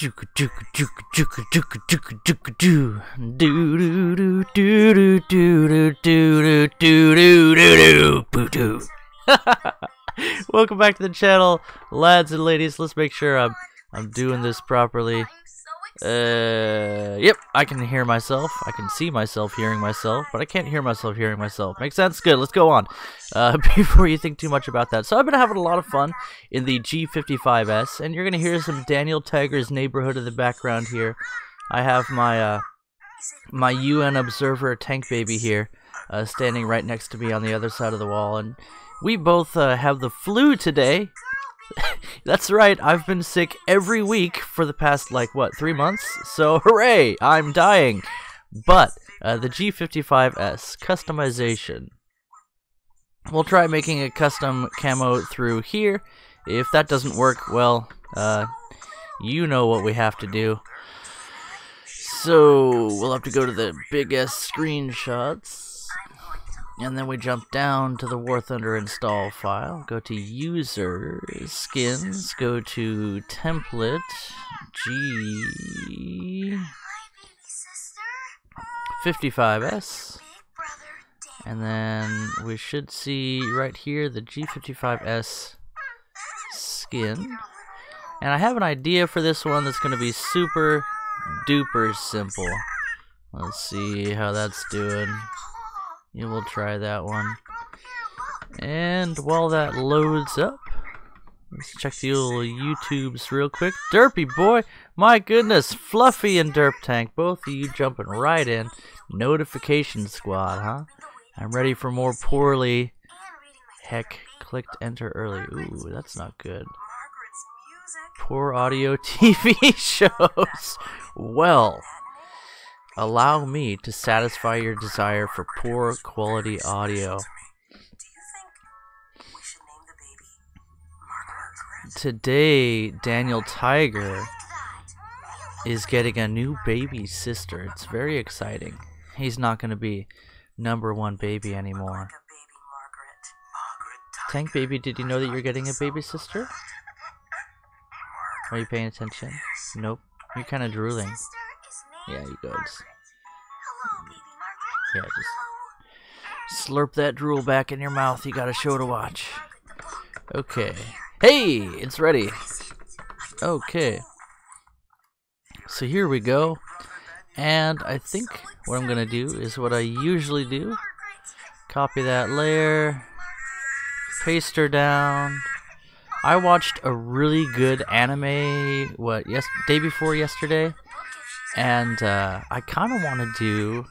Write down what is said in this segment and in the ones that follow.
Welcome back to the channel, lads and ladies. Let's make sure I'm doing this properly. Yep, I can hear myself. I can see myself hearing myself, but I can't hear myself hearing myself. Makes sense? Good, let's go on. Before you think too much about that. So I've been having a lot of fun in the G55S, and you're going to hear some Daniel Tiger's Neighborhood in the background here. I have my, my UN Observer tank baby here, standing right next to me on the other side of the wall, and we both have the flu today. That's right, I've been sick every week for the past, like, what, 3 months? So, hooray! I'm dying! But, the G55S, customization. We'll try making a custom camo through here. If that doesn't work, well, you know what we have to do. So, we'll have to go to the big S screenshots. And then we jump down to the War Thunder install file, go to User, Skins, go to Template, G55S, and then we should see right here the G55S skin. And I have an idea for this one that's going to be super duper simple. Let's see how that's doing. You will try that one. And while that loads up, let's check the old YouTubes real quick. Derpy boy! My goodness! Fluffy and Derp Tank, both of you jumping right in. Notification squad, huh? I'm ready for more poorly. Heck, clicked enter early. Ooh, that's not good. Poor audio TV shows. Well, allow me to satisfy your desire for poor quality audio. Today, Daniel Tiger is getting a new baby sister. It's very exciting. He's not going to be #1 baby anymore. Tank baby, did you know that you're getting a baby sister? Are you paying attention? Nope. You're kind of drooling. Yeah, you go. Yeah, just slurp that drool back in your mouth. You got a show to watch. Okay. Hey, it's ready. Okay. So here we go. And I think what I'm going to do is what I usually do. Copy that layer. Paste her down. I watched a really good anime, day before yesterday. And I kind of want to do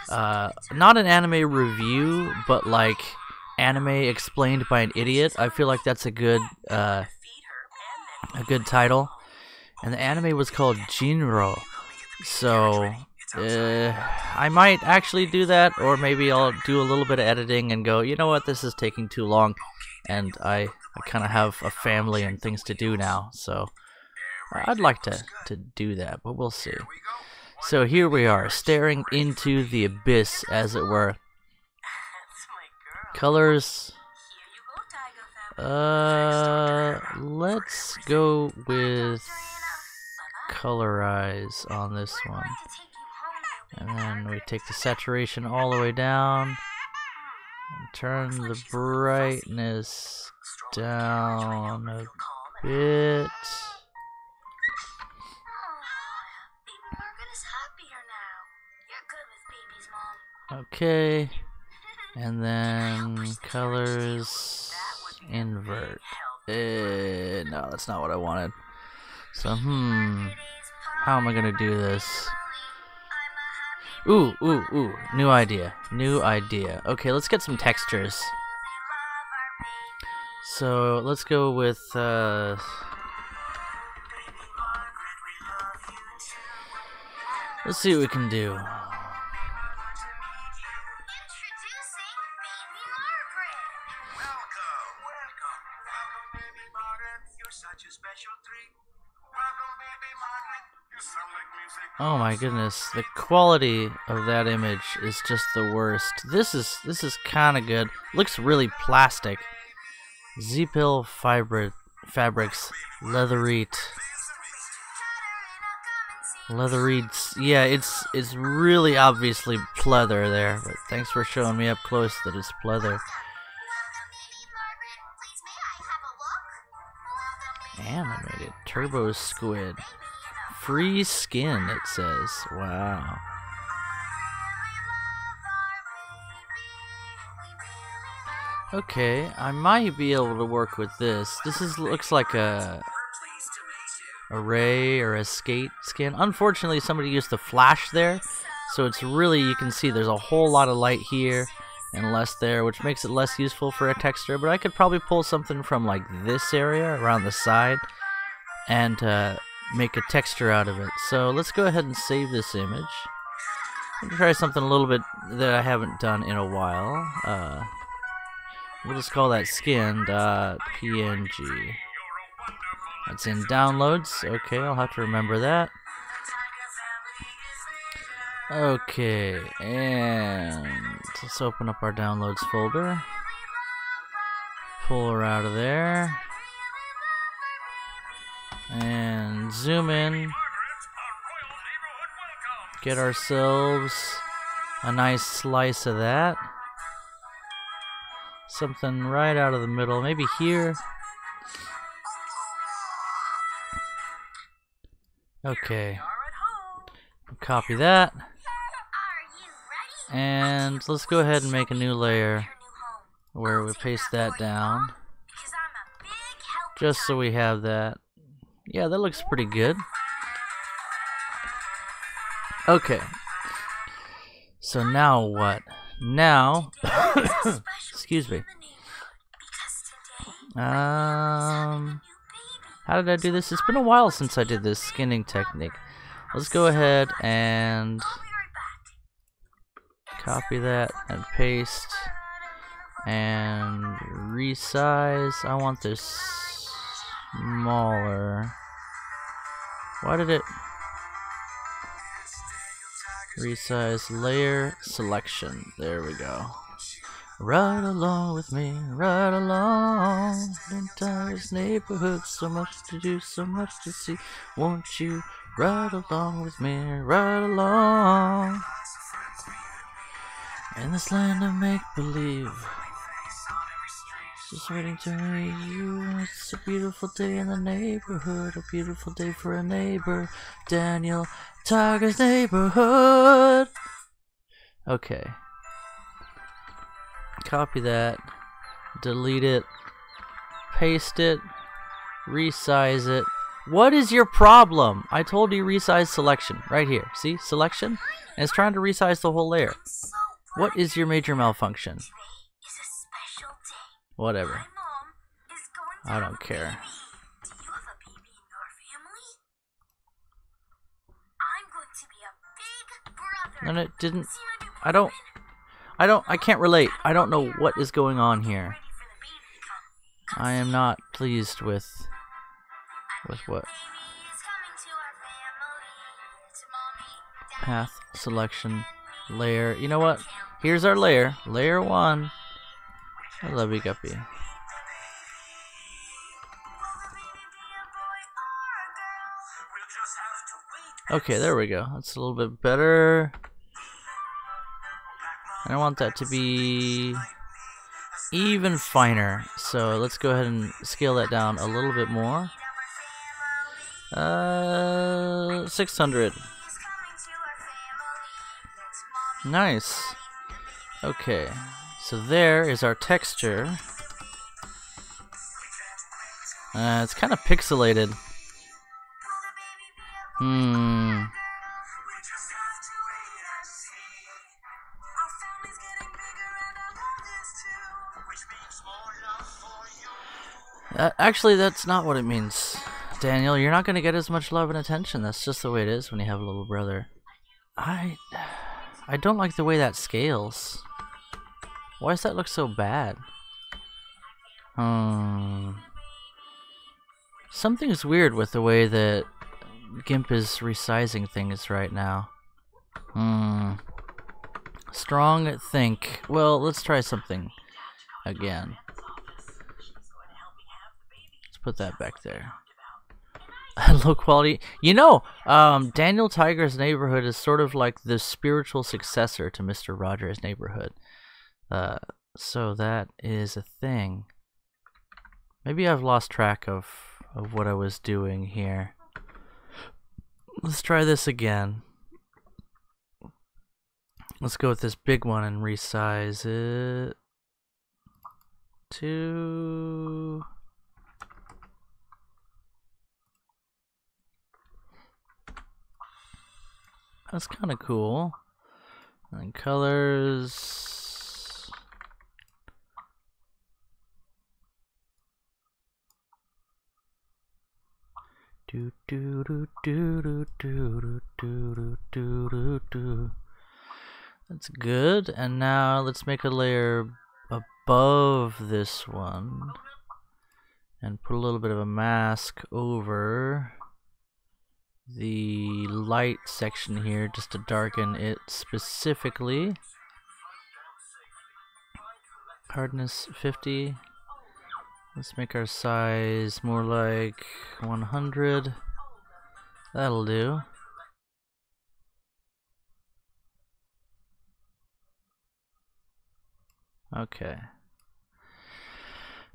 not an anime review, but like anime explained by an idiot. I feel like that's a good title. And the anime was called Jinro. So I might actually do that, or maybe I'll do a little bit of editing and go, you know what, this is taking too long, and I kind of have a family and things to do now. So I'd like to do that, but we'll see. So here we are, staring into the abyss, as it were. Colors. Let's go with colorize on this one. And then we take the saturation all the way down. And turn the brightness down a bit. Okay, and then colors invert. No, that's not what I wanted. So, how am I gonna do this? Ooh, new idea. Okay, let's get some textures. So, let's go with, let's see what we can do. Oh my goodness, the quality of that image is just the worst. This is kind of good. Looks really plastic. Z-Pill fabrics, leatherite. Leathery. Yeah, it's really obviously pleather there. But thanks for showing me up close that it's pleather. Animated turbo squid. Free skin, it says. Wow. Okay, I might be able to work with this. Looks like a ray or a skate skin. Unfortunately, somebody used the flash there, so it's really, you can see there's a whole lot of light here and less there, which makes it less useful for a texture. But I could probably pull something from like this area around the side and make a texture out of it. So let's go ahead and save this image. I'm gonna try something a little bit that I haven't done in a while. We'll just call that skin.png. That's in downloads. Okay, I'll have to remember that. Okay, and let's open up our downloads folder. Pull her out of there. And zoom in. Get ourselves a nice slice of that. Something right out of the middle, maybe here. Okay. Copy that. And let's go ahead and make a new layer where we paste that down. Just so we have that. Yeah, that looks pretty good. Okay. So now what? Now, excuse me. How did I do this? It's been a while since I did this skinning technique. Let's go ahead and copy that and paste and resize. I want this smaller. Why did it resize? Layer selection. There we go. Ride along with me, ride along. Entire neighborhood, so much to do, so much to see. Won't you ride along with me, ride along? In this land of make-believe, just waiting to meet you. It's a beautiful day in the neighborhood, a beautiful day for a neighbor. Daniel Tiger's neighborhood. Okay. Copy that, delete it, paste it, resize it. What is your problem? I told you resize selection right here. See, selection, and it's trying to resize the whole layer. What is your major malfunction? Whatever. I don't care. And it didn't. I can't relate. I don't know what is going on here. I am not pleased with what. Path selection layer. You know what? Here's our layer. Layer 1. I love you, Guppy. Okay, there we go. That's a little bit better. I want that to be even finer, so let's go ahead and scale that down a little bit more. 600. Nice. Okay, so there is our texture. It's kind of pixelated. Actually, that's not what it means, Daniel. You're not going to get as much love and attention. That's just the way it is when you have a little brother. I don't like the way that scales. Why does that look so bad? Something's weird with the way that GIMP is resizing things right now. Strong think. Well, let's try something again. Put that back there. Low quality. Daniel Tiger's Neighborhood is sort of like the spiritual successor to Mr. Rogers' Neighborhood. So that is a thing. Maybe I've lost track of what I was doing here. Let's try this again. Let's go with this big one and resize it to... That's kind of cool. And colors. Do do do do do do do do do do. That's good. And now let's make a layer above this one and put a little bit of a mask over the light section here just to darken it specifically. Hardness 50. Let's make our size more like 100. That'll do. Okay.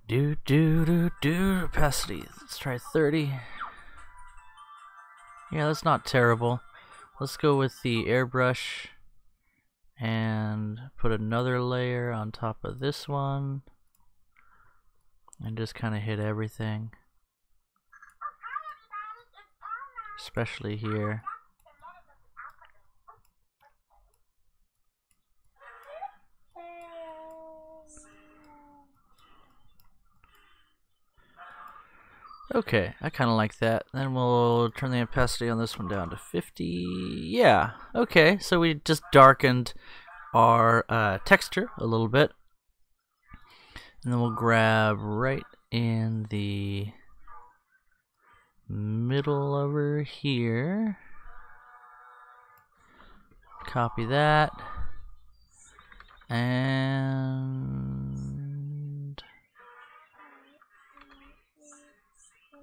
Do opacity. Let's try 30. Yeah, that's not terrible. Let's go with the airbrush and put another layer on top of this one and just kind of hit everything, especially here. Okay, I kind of like that. Then we'll turn the opacity on this one down to 50. Yeah, okay, so we just darkened our texture a little bit. And then we'll grab right in the middle over here. Copy that. And...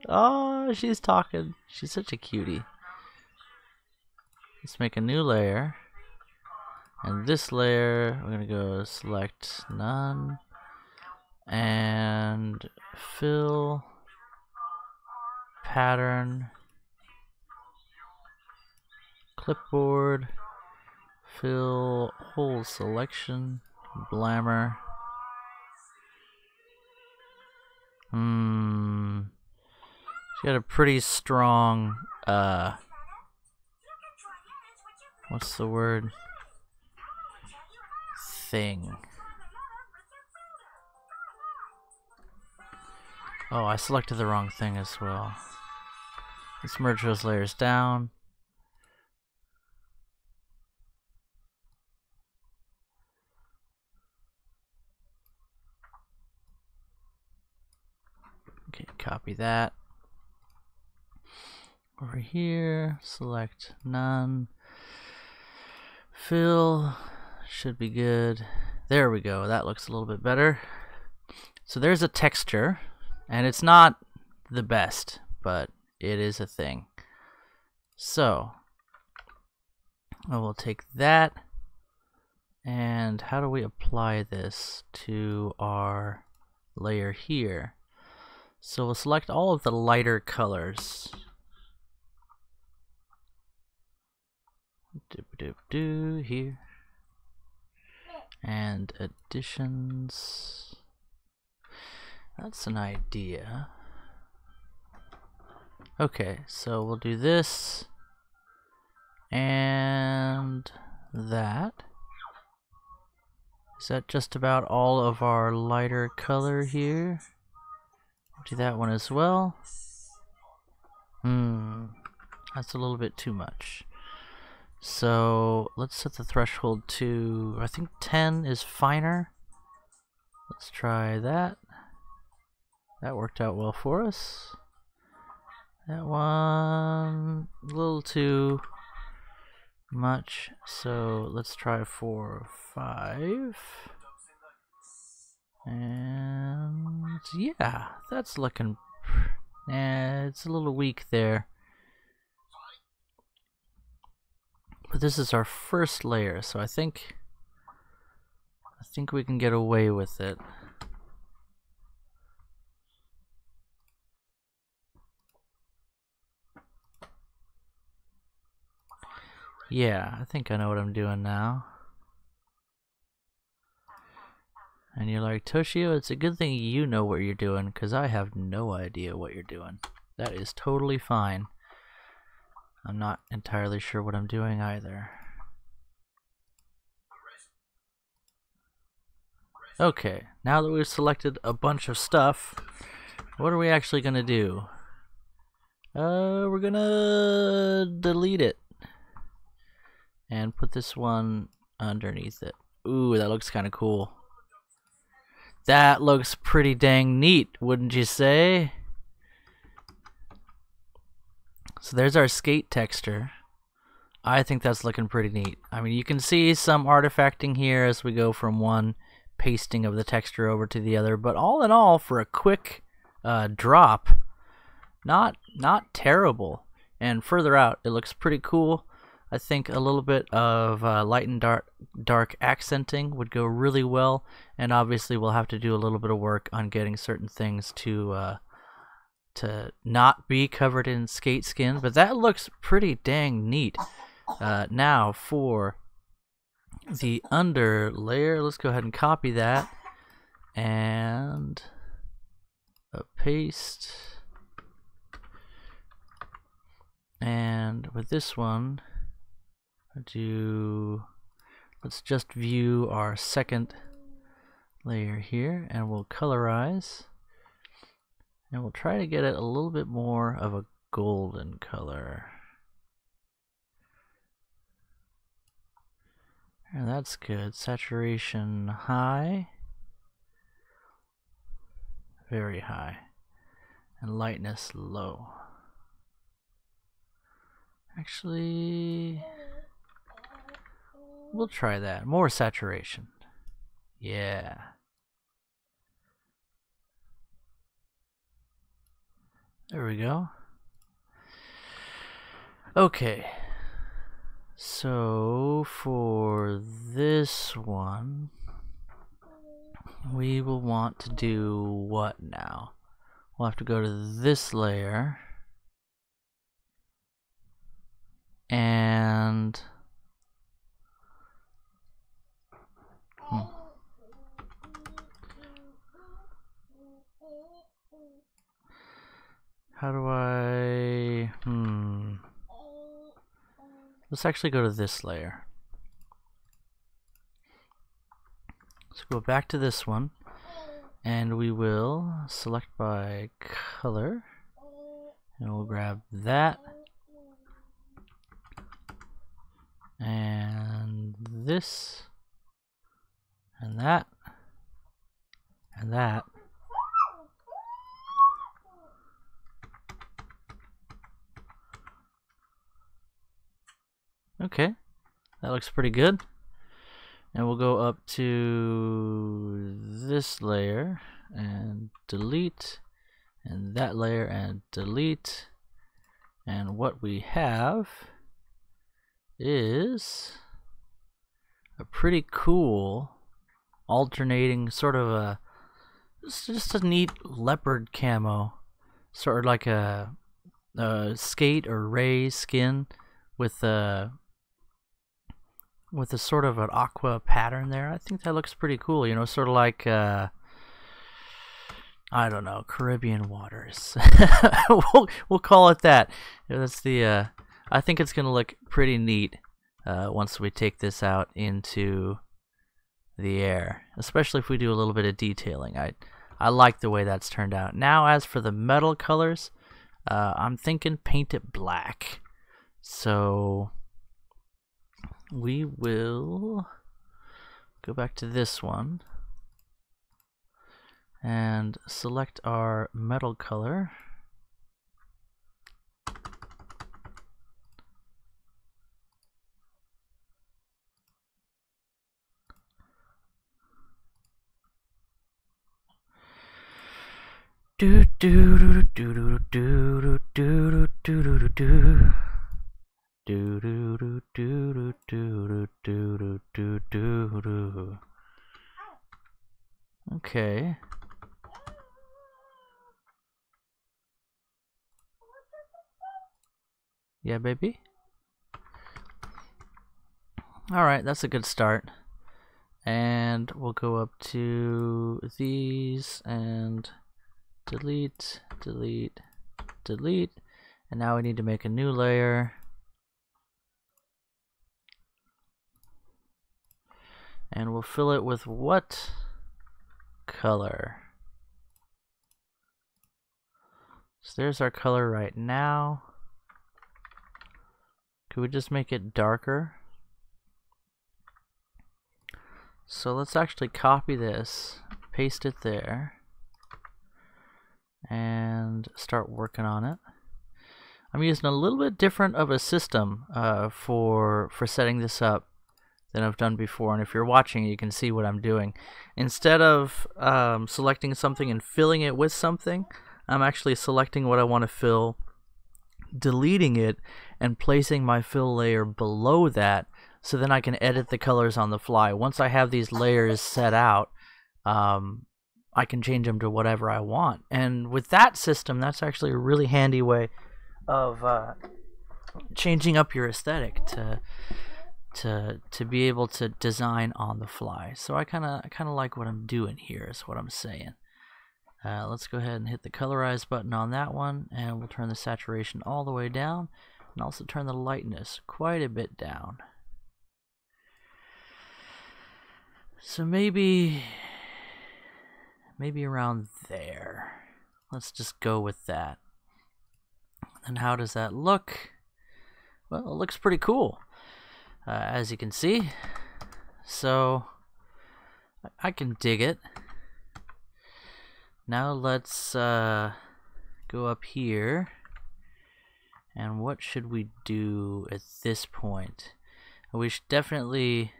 oh, she's talking. She's such a cutie. Let's make a new layer. And this layer, we're going to go select none. And fill, pattern, clipboard, fill whole selection, blammer. She got a pretty strong, what's the word? Thing. Oh, I selected the wrong thing as well. Let's merge those layers down. Okay, copy that. Over here, select none. Fill, should be good. There we go, that looks a little bit better. So there's a texture. And it's not the best, but it is a thing. So, I will take that, and how do we apply this to our layer here? So we'll select all of the lighter colors. Here. And additions. That's an idea. Okay, so we'll do this and that. Is that just about all of our lighter color here? Do that one as well. That's a little bit too much. So let's set the threshold to, I think 10 is finer. Let's try that. That worked out well for us. That one, a little too much. So let's try 4, 5. And yeah, that's looking It's a little weak there. But this is our first layer, so I think we can get away with it. Yeah, I think I know what I'm doing now. And you're like, Toshio, it's a good thing you know what you're doing, because I have no idea what you're doing. That is totally fine. I'm not entirely sure what I'm doing either. Okay, now that we've selected a bunch of stuff, what are we actually going to do? We're going to delete it. And put this one underneath it. Ooh, that looks kind of cool. That looks pretty dang neat, wouldn't you say? So there's our skate texture. I think that's looking pretty neat. I mean, you can see some artifacting here as we go from one pasting of the texture over to the other, but all in all, for a quick drop, not terrible. And further out, it looks pretty cool. I think a little bit of light and dark accenting would go really well, and obviously we'll have to do a little bit of work on getting certain things to not be covered in skate skin, but that looks pretty dang neat. Now for the under layer, let's go ahead and copy that and paste, and with this one, let's just view our second layer here, and we'll colorize, and we'll try to get it a little bit more of a golden color. And that's good. Saturation high, very high, and lightness low. Actually, we'll try that. More saturation. Yeah. There we go. Okay. So for this one, we will want to do what now? We'll have to go to this layer and how do I let's actually go to this layer. Let's go back to this one, and we will select by color, and we'll grab that and this and that and that. Okay, that looks pretty good. And we'll go up to this layer and delete, and that layer and delete, and what we have is a pretty cool alternating sort of a just a neat leopard camo, sort of like a skate or ray skin with a sort of an aqua pattern there. I think that looks pretty cool, you know, sort of like I don't know, Caribbean waters. we'll call it that. That's the I think it's gonna look pretty neat once we take this out into the air, especially if we do a little bit of detailing. I like the way that's turned out. Now as for the metal colors, I'm thinking paint it black. So we will go back to this one and select our metal color. Do do do do do do do do do do do. Do do do do do do do do do. Okay. Yeah, baby. All right, that's a good start. And we'll go up to these and delete, delete, delete. And now we need to make a new layer. And we'll fill it with what color? So there's our color right now. Could we just make it darker? So let's actually copy this, paste it there, and start working on it. I'm using a little bit different of a system for setting this up than I've done before, and if you're watching you can see what I'm doing. Instead of selecting something and filling it with something, I'm actually selecting what I want to fill, deleting it, and placing my fill layer below that, so then I can edit the colors on the fly. Once I have these layers set out, I can change them to whatever I want. And with that system, that's actually a really handy way of changing up your aesthetic to be able to design on the fly. So I kind of like what I'm doing here, is what I'm saying. Let's go ahead and hit the colorize button on that one, and we'll turn the saturation all the way down, and also turn the lightness quite a bit down. So maybe around there. Let's just go with that. And how does that look? Well, it looks pretty cool, as you can see. So I can dig it. Now let's go up here, and what should we do at this point? We should definitely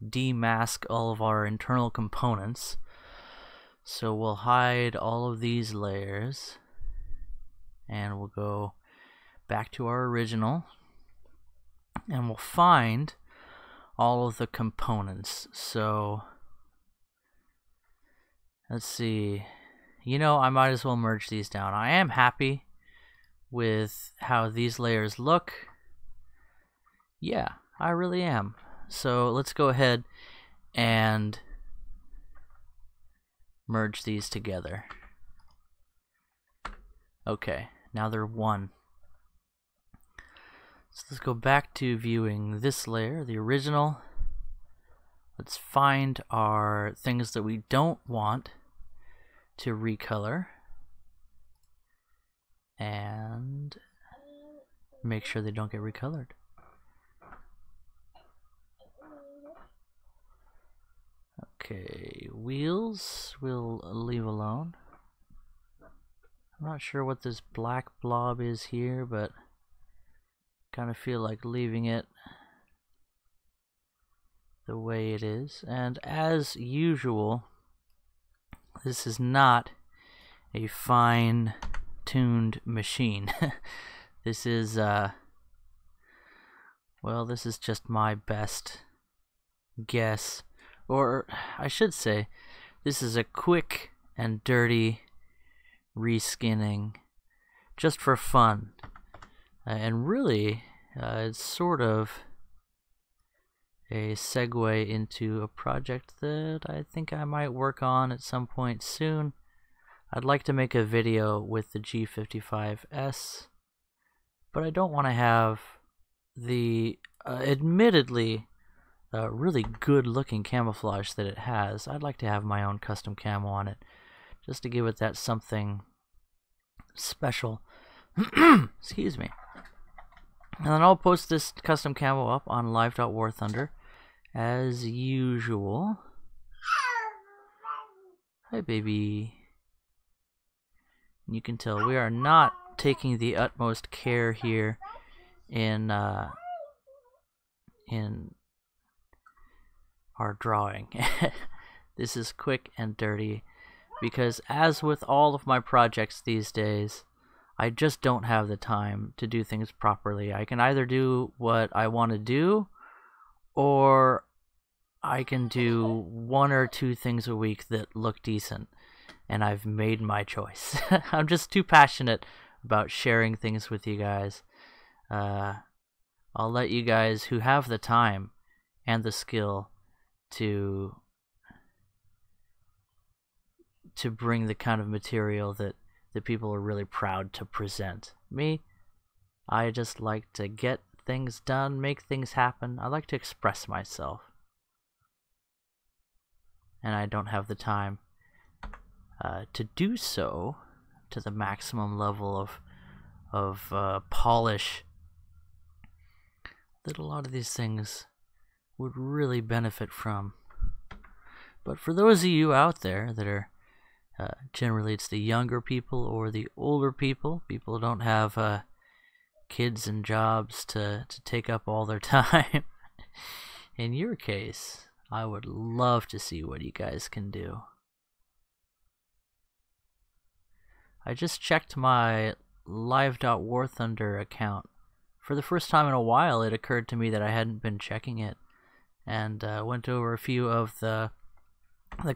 demask all of our internal components. So we'll hide all of these layers, and we'll go back to our original, and we'll find all of the components. So let's see. You know, I might as well merge these down. I am happy with how these layers look. Yeah, I really am. So let's go ahead and merge these together. Okay, now they're one. So let's go back to viewing this layer, the original. Let's find our things that we don't want to recolor and make sure they don't get recolored. Okay, wheels we'll leave alone. I'm not sure what this black blob is here, but kind of feel like leaving it the way it is. And as usual, this is not a fine-tuned machine. This is well, this is just my best guess. Or I should say, this is a quick and dirty reskinning just for fun. And really, it's sort of a segue into a project that I think I might work on at some point soon. I'd like to make a video with the G55S, but I don't want to have the admittedly really good looking camouflage that it has. I'd like to have my own custom camo on it, just to give it that something special. Excuse me. And then I'll post this custom camo up on live.warthunder as usual. Hi, baby. You can tell we are not taking the utmost care here in our drawing. This is quick and dirty. because as with all of my projects these days, I just don't have the time to do things properly. I can either do what I want to do, or I can do 1 or 2 things a week that look decent, and I've made my choice. I'm just too passionate about sharing things with you guys. I'll let you guys who have the time and the skill to bring the kind of material that people are really proud to present. Me, I just like to get things done, make things happen. I like to express myself. And I don't have the time to do so to the maximum level of polish that a lot of these things would really benefit from. But for those of you out there that are generally it's the younger people or the older people who don't have kids and jobs to take up all their time. In your case, I would love to see what you guys can do. I just checked my live.warthunder account. For the first time in a while, it occurred to me that I hadn't been checking it, and went over a few of the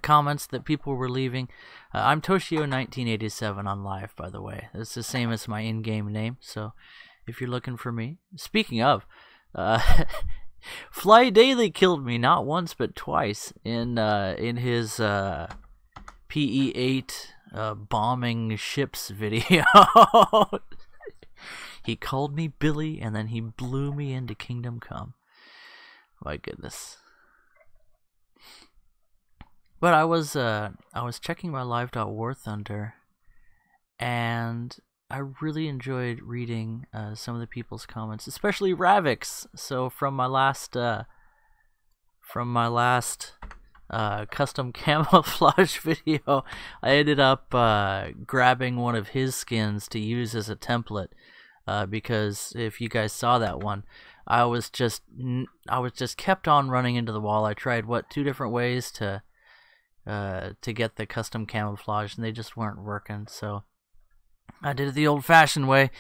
comments that people were leaving. I'm Toshio1987 on live, by the way. It's the same as my in-game name, so if you're looking for me. Speaking of, Fly Daily killed me not once but twice in his PE8 bombing ships video. He called me Billy, and then he blew me into Kingdom Come. My goodness. But I was checking my live.warthunder, and I really enjoyed reading some of the people's comments, especially Ravix. So from my last custom camouflage video, I ended up grabbing one of his skins to use as a template, because if you guys saw that one, I was just kept on running into the wall. I tried 2 different ways to get the custom camouflage, and they just weren't working. So I did it the old-fashioned way.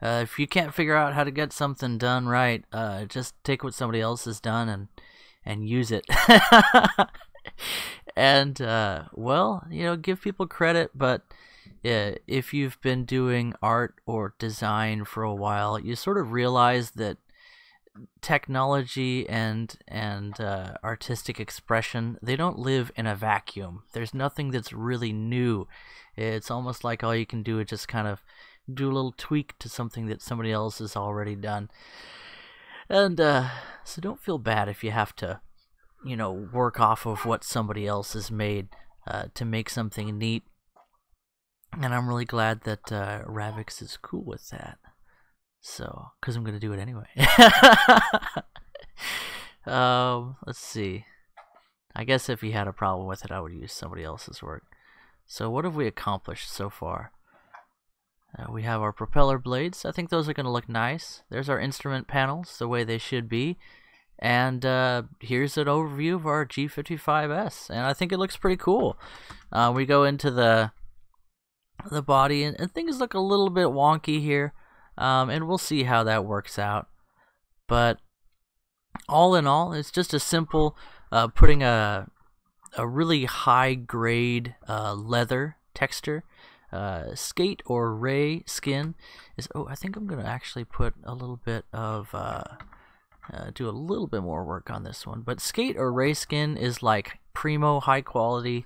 If you can't figure out how to get something done right, just take what somebody else has done and use it. And well, you know, give people credit, but if you've been doing art or design for a while, you sort of realize that technology and artistic expression, they don't live in a vacuum. There's nothing that's really new. It's almost like all you can do is just kind of do a little tweak to something that somebody else has already done. And so don't feel bad if you have to, you know, work off of what somebody else has made to make something neat. And I'm really glad that Ravix is cool with that. So, because I'm going to do it anyway. Let's see. I guess if he had a problem with it, I would use somebody else's work. So what have we accomplished so far? We have our propeller blades. I think those are going to look nice. There's our instrument panels, the way they should be. And here's an overview of our G55S. And I think it looks pretty cool. We go into the body, and things look a little bit wonky here. And we'll see how that works out. But all in all, it's just a simple putting a really high grade leather texture. Skate or ray skin is, I think I'm gonna actually put a little bit of do a little bit more work on this one. But skate or ray skin is like primo high quality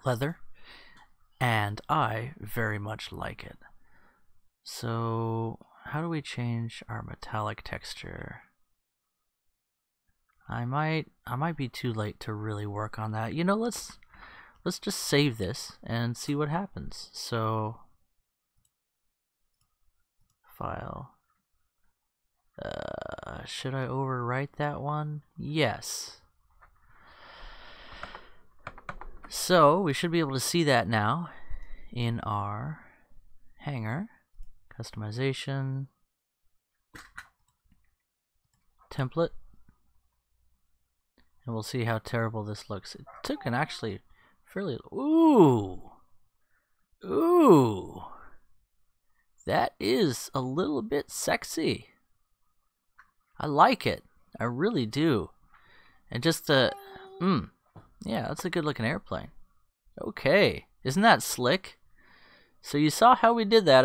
leather, and I very much like it. So how do we change our metallic texture? I might be too late to really work on that. You know, let's just save this and see what happens. So file. Should I overwrite that one? Yes. So we should be able to see that now in our hanger. Customization, template, and we'll see how terrible this looks. It took an actually fairly... Ooh! Ooh! That is a little bit sexy. I like it. I really do. And just the... yeah, that's a good looking airplane. Okay. Isn't that slick? So you saw how we did that.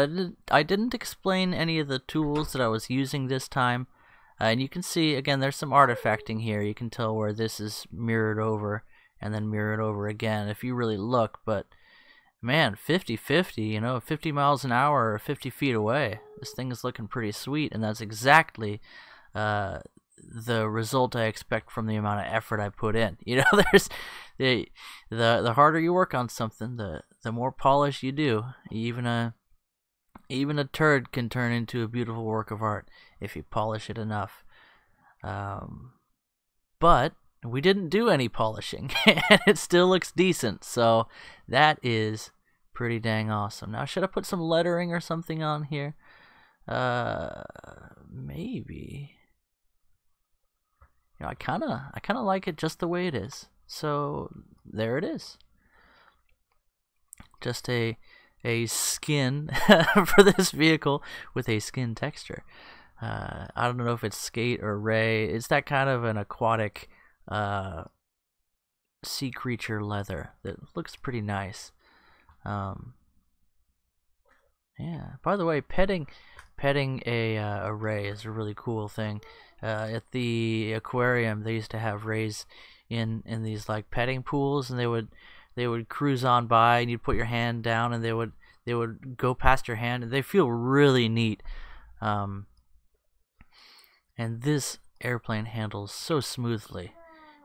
I didn't explain any of the tools that I was using this time. And you can see, again, there's some artifacting here. You can tell where this is mirrored over and then mirrored over again if you really look. But, man, 50-50, you know, 50 miles an hour or 50 feet away. This thing is looking pretty sweet, and that's exactly the result I expect from the amount of effort I put in. You know, there's the harder you work on something, the more polish you do. Even a turd can turn into a beautiful work of art if you polish it enough. But we didn't do any polishing, and it still looks decent. So that is pretty dang awesome. Now, should I put some lettering or something on here? Maybe. You know, I kind of like it just the way it is. So there it is. Just a skin for this vehicle with a skin texture. I don't know if it's skate or ray. It's that kind of an aquatic sea creature leather that looks pretty nice. Yeah. By the way, petting a ray is a really cool thing. At the aquarium, they used to have rays in these like petting pools, and they would cruise on by, and you'd put your hand down, and they would go past your hand, and they feel really neat. And this airplane handles so smoothly.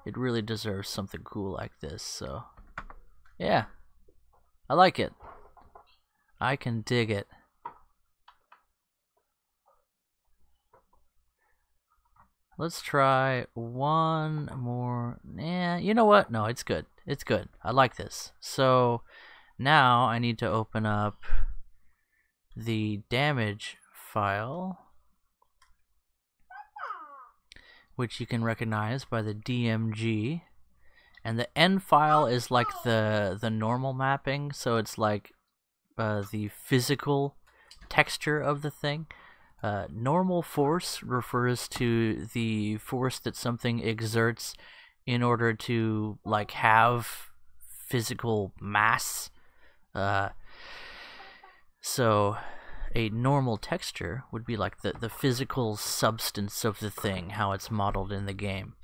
It really deserves something cool like this. So, yeah, I like it. I can dig it. Let's try one more. Yeah, you know what? No, it's good. It's good. I like this. So now I need to open up the damage file, which you can recognize by the DMG. And the N file is like the normal mapping, so it's like the physical texture of the thing. Normal force refers to the force that something exerts in order to like have physical mass. So a normal texture would be like the physical substance of the thing, how it's modeled in the game.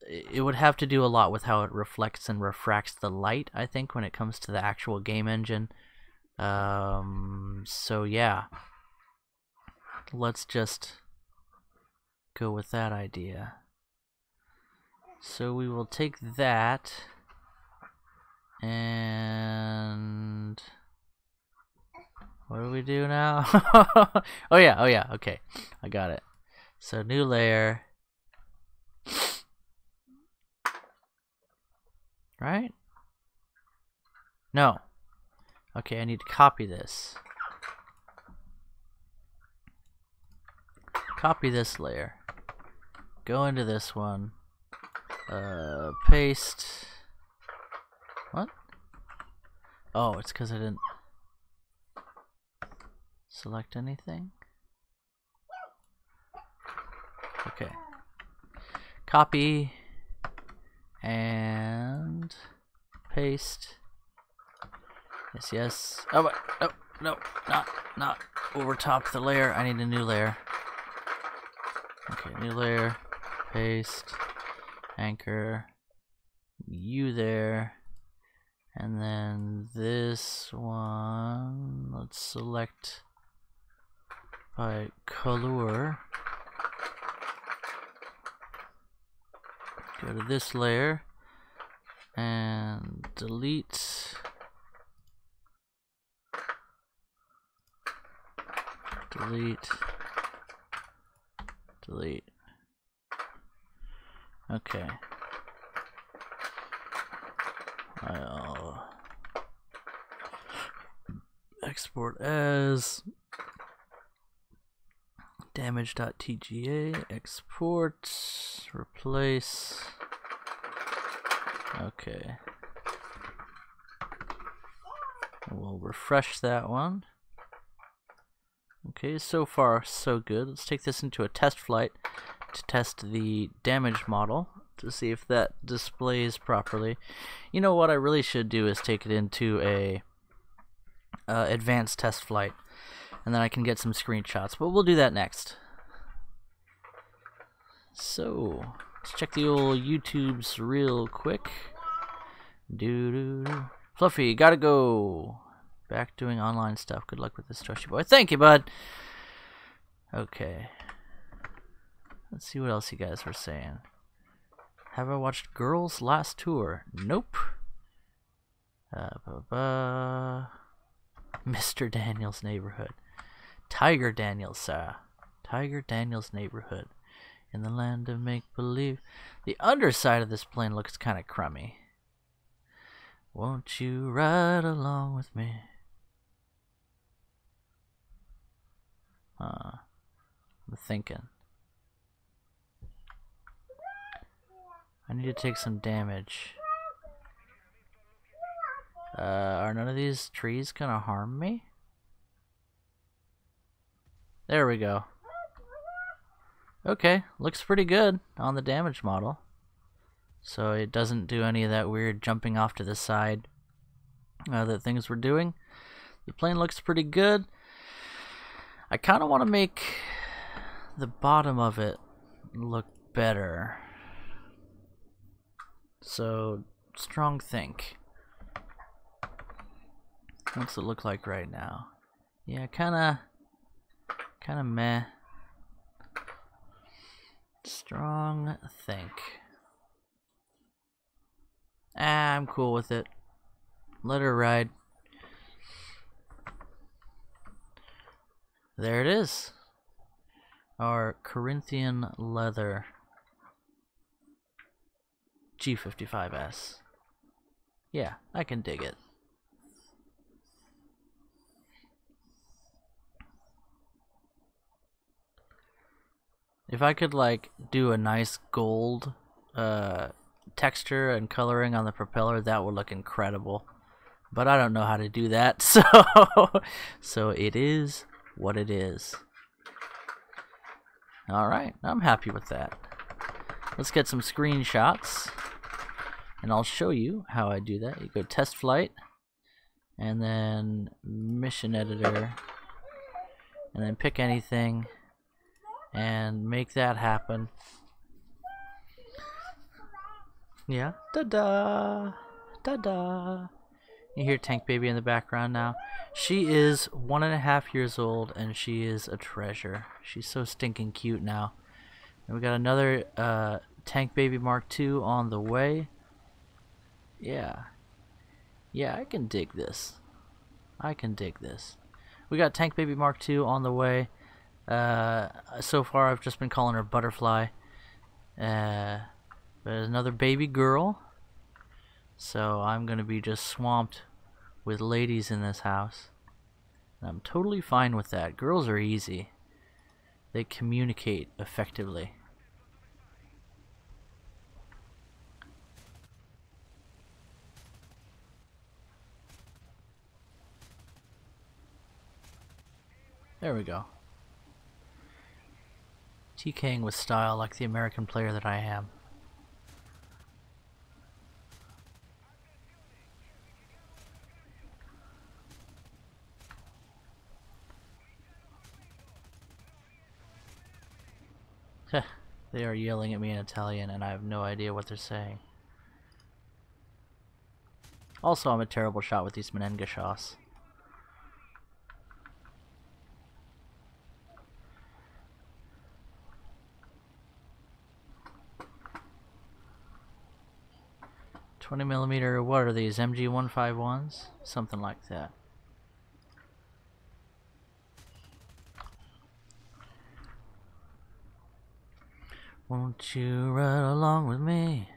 It would have to do a lot with how it reflects and refracts the light, I think, when it comes to the actual game engine. So yeah. Let's just go with that idea. So we will take that and what do we do now? Oh yeah, okay. I got it. So new layer. Right? No. Okay, I need to copy this. Copy this layer. Go into this one. Paste. What? Oh, it's because I didn't select anything. Okay. Copy and paste. Yes, yes. Oh, wait. Oh, no, not over top the layer. I need a new layer. Okay, new layer, paste, anchor, you there, and then this one, let's select by color, go to this layer, and delete, delete. Okay. I'll export as damage.tga, export, replace, Okay. We'll refresh that one. Okay, so far so good. Let's take this into a test flight to test the damage model to see if that displays properly. You know what I really should do is take it into a advanced test flight, and then I can get some screenshots, but we'll do that next. So let's check the old YouTubes real quick. Fluffy, gotta go. Back doing online stuff. Good luck with this, Trusty boy. Thank you, bud. Okay. Let's see what else you guys were saying. Have I watched Girls' Last Tour? Nope. Mr. Daniel's Neighborhood. Tiger Daniels, sir. Tiger Daniel's Neighborhood. In the land of make-believe. The underside of this plane looks kind of crummy. Won't you ride along with me? I'm thinking. I need to take some damage. Are none of these trees gonna harm me? There we go. Okay, looks pretty good on the damage model. So it doesn't do any of that weird jumping off to the side that things were doing. The plane looks pretty good. I kind of want to make the bottom of it look better. So, strong think. What's it look like right now? Yeah, kind of meh. Strong think. I'm cool with it. Let her ride. There it is. Our Corinthian leather G55S. Yeah, I can dig it. If I could like do a nice gold texture and coloring on the propeller, that would look incredible. But I don't know how to do that, so it is what it is. Alright, I'm happy with that. Let's get some screenshots, and I'll show you how I do that. You go test flight, and then mission editor, and then pick anything, and make that happen. Yeah, ta-da, ta-da. You hear Tank Baby in the background now. She is 1.5 years old, and she is a treasure. She's so stinking cute now. And we got another Tank Baby Mark II on the way. Yeah. Yeah, I can dig this. I can dig this. We got Tank Baby Mark II on the way. So far, I've just been calling her Butterfly. But there's another baby girl. So I'm going to be just swamped with ladies in this house. And I'm totally fine with that. Girls are easy. They communicate effectively. There we go. TKing with style like the American player that I am. They are yelling at me in Italian and I have no idea what they're saying. Also, I'm a terrible shot with these Menenga shots. .20mm, what are these, MG151s? Something like that. Won't you ride along with me?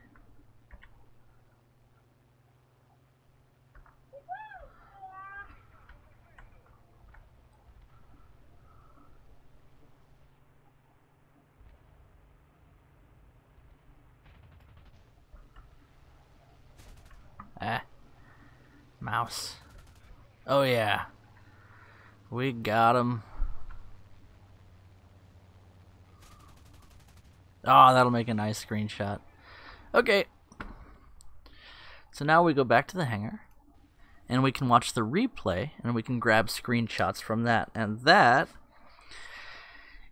mouse. Oh yeah. We got him. Oh, that'll make a nice screenshot. Okay. So now we go back to the hangar, and we can watch the replay, and we can grab screenshots from that. And that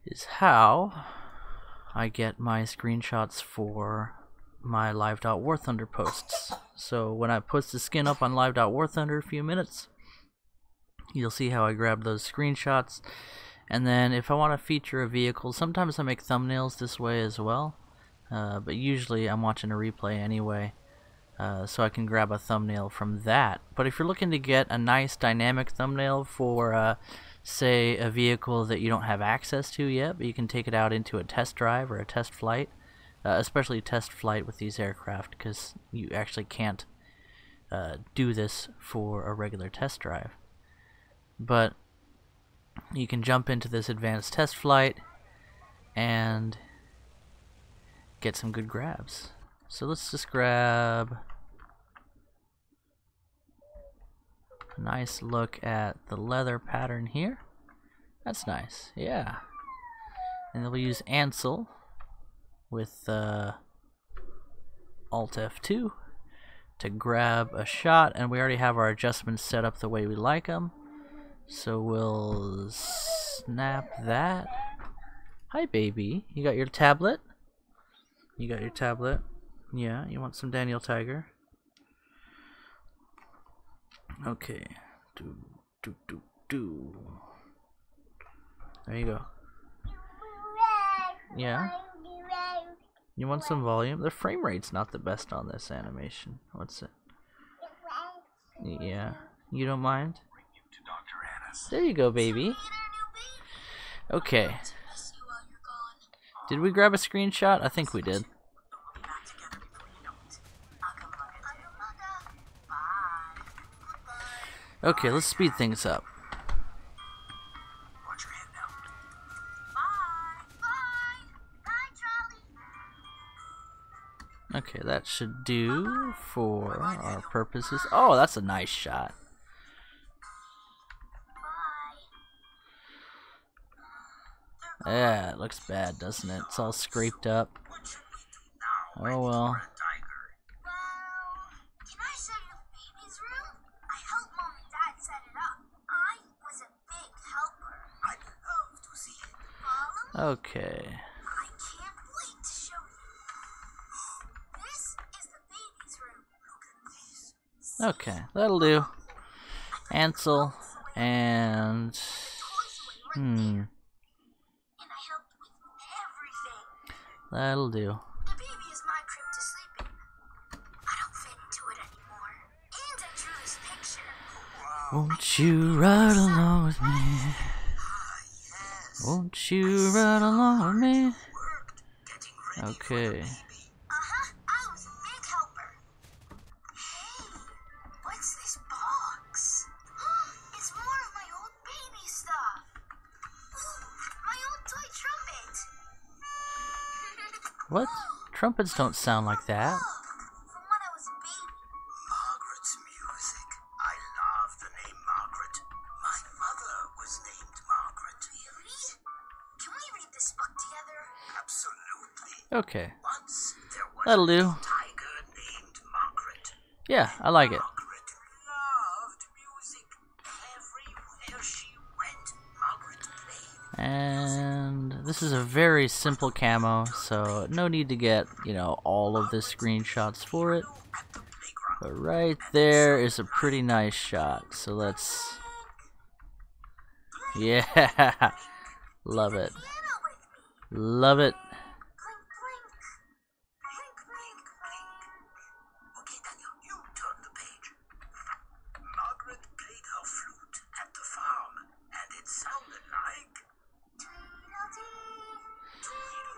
is how I get my screenshots for my Live.War Thunder posts. So when I post the skin up on Live.War Thunder in a few minutes, you'll see how I grab those screenshots. And then if I want to feature a vehicle, sometimes I make thumbnails this way as well. But usually I'm watching a replay anyway, so I can grab a thumbnail from that. But if you're looking to get a nice dynamic thumbnail for, say, a vehicle that you don't have access to yet, but you can take it out into a test drive or a test flight, especially test flight with these aircraft, because you actually can't do this for a regular test drive. But you can jump into this advanced test flight and get some good grabs. So let's just grab a nice look at the leather pattern here. That's nice, yeah. And then we'll use Ansel with Alt F2 to grab a shot, and we already have our adjustments set up the way we like them. So we'll snap that. Hi baby, you got your tablet? You got your tablet? Yeah, you want some Daniel Tiger? Okay. There you go. Yeah. You want some volume? The frame rate's not the best on this animation. What's it? Yeah. You don't mind? There you go, baby. Okay. Did we grab a screenshot? I think we did. Okay, let's speed things up. Okay, that should do for our purposes. Oh, that's a nice shot. Yeah, it looks bad, doesn't it? It's all scraped up. Oh well. Okay. Okay, that'll do. Ansel and that'll do. The baby is my crib to sleep in. I don't fit into it anymore. And I drew this picture. Won't you ride along with me? Won't you ride along with me? Okay. I was a big helper. Hey, what's this box? It's more of my old baby stuff. My old toy trumpet. What? Trumpets don't sound like that. From when I was a baby. Margaret's music. I love the name Margaret. My mother was named Margaret. Really? Can we read this book together? Absolutely. Okay. Once there was That'll do. a tiger named Margaret. Yeah, I like it. Margaret loved music. Everywhere she went, Margaret played. And this is a very simple camo, so no need to get, you know, all of the screenshots for it. At the playground. But right there is a pretty nice shot. So let's... Yeah! Love it. Piano with me. Love it. Clink, clink. Clink, clink, clink. Okay, Daniel, you turn the page. Margaret played her flute at the farm, and it sounded like...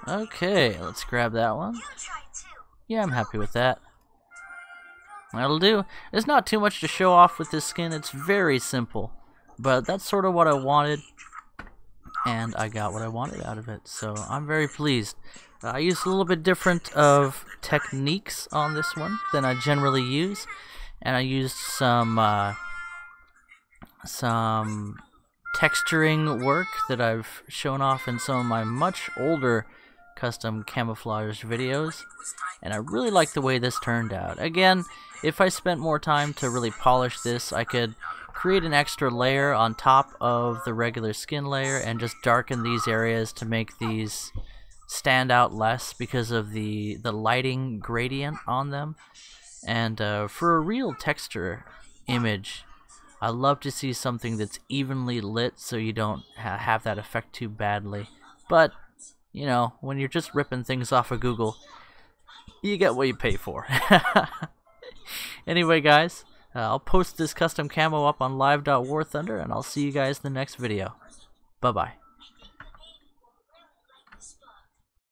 Tweedledee. Okay, let's grab that one. You try too. Yeah, I'm happy with that. That'll do. There's not too much to show off with this skin. It's very simple. But that's sort of what I wanted. And I got what I wanted out of it. So I'm very pleased. I used a little bit different of techniques on this one than I generally use. and I used some texturing work that I've shown off in some of my much older custom camouflage videos, and I really like the way this turned out. Again, if I spent more time to really polish this, I could create an extra layer on top of the regular skin layer and just darken these areas to make these stand out less because of the lighting gradient on them. And for a real texture image, I love to see something that's evenly lit so you don't have that effect too badly. But, you know, when you're just ripping things off of Google, you get what you pay for. Anyway, guys, I'll post this custom camo up on live.warthunder, and I'll see you guys in the next video. Bye-bye.